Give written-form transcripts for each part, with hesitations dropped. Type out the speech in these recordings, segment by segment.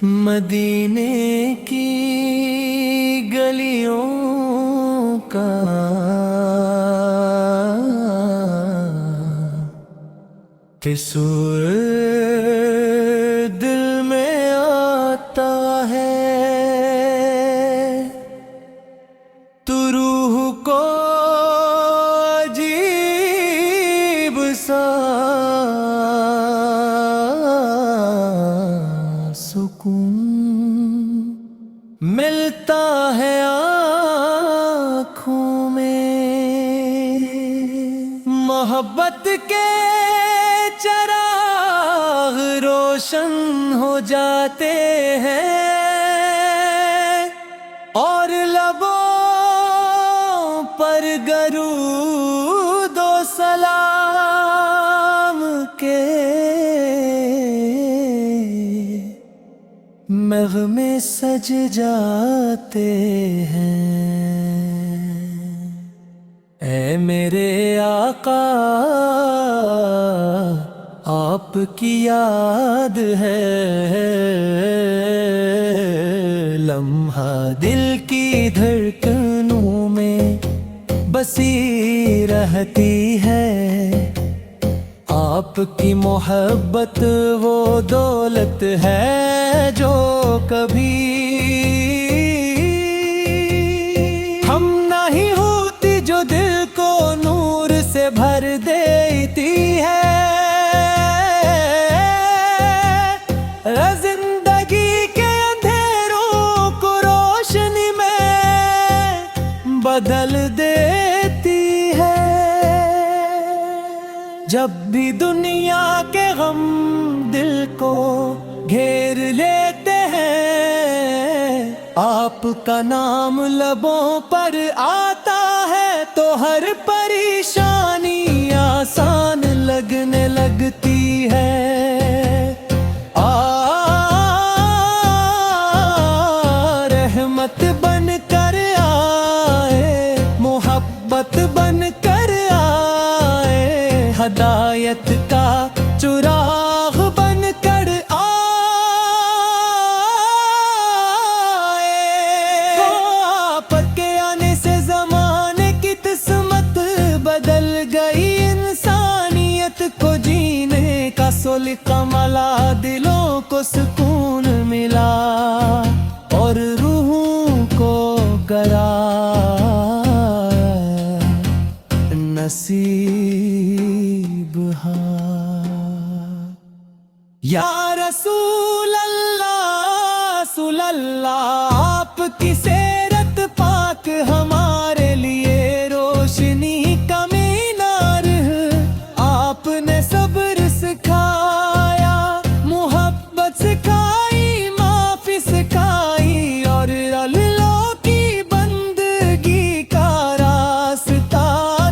مدینے کی گلیوں کا تصور دل میں آتا ہے، تو روح کو عجیب سا سکون ملتا ہے آنکھوں میں، محبت کے چراغ روشن ہو جاتے ہیں اور لبوں پر درود و سلام کے نغمے سج جاتے ہیں۔ اے میرے آقا، آپ کی یاد ہے، لمحہ دل کی دھڑکنوں میں بسی رہتی ہے۔ آپ کی محبت وہ دولت ہے جو کبھی ہم نہیں ہوتی، جو دل کو نور سے بھر دیتی ہے، زندگی کے اندھیروں کو روشنی میں بدل دیتی ہے۔ جب بھی دنیا کے غم دل کو گھیر لیتے ہیں، آپ کا نام لبوں پر آتا ہے تو ہر پریشانی آسان لگنے لگتی ہے۔ رحمت بن کر آئے، محبت بن کر آئے، ہدایت کا چراغ بن کر آئے۔ آپ کے آنے سے زمانے کی قسمت بدل گئی، انسانیت کو جینے کا سلیقہ ملا، دلوں کو سکون ملا اور روحوں کو گرا نصیب یا رسول اللہ صلی اللہ، آپ کی سیرت پاک ہمارے لیے روشنی کا مینار ہے۔ آپ نے صبر سکھایا، محبت سکھائی، معافی سکھائی اور اللہ کی بندگی کا راستہ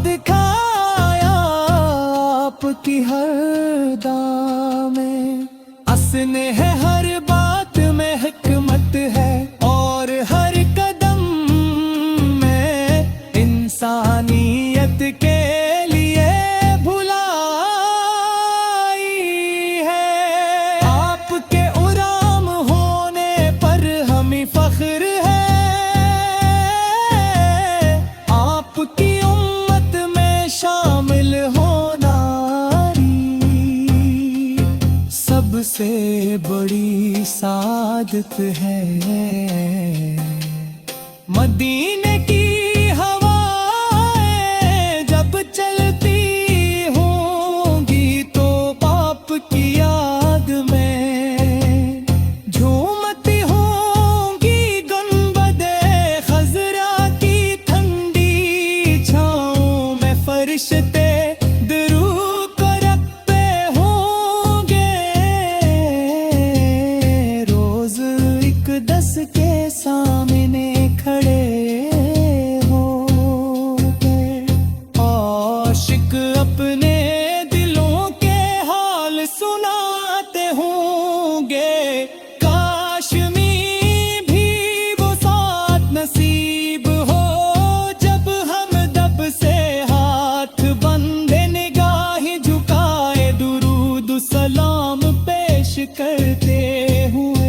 دکھایا۔ آپ کی ہر دام میں حسن ہے، ہر بات میں حکمت ہے اور ہر قدم میں انسانیت کے لیے بھلائی ہے۔ آپ کے غلام ہونے پر ہمیں فخر ہے، آپ کی امت میں شامل ہونا سب سے بڑی سعادت ہے۔ مدینے کی ہوائیں جب چلتی ہوں گی تو باپ کی یاد میں جھومتی ہوں گی، گنبد خضرا کی ٹھنڈی چھاؤں میں فرشتے کے سامنے کھڑے ہوں گے، عاشق اپنے دلوں کے حال سناتے ہوں گے۔ کاش میں بھی وہ ساتھ نصیب ہو، جب ہم دب سے ہاتھ بندھے نگاہ جھکائے درود سلام پیش کرتے ہوئے۔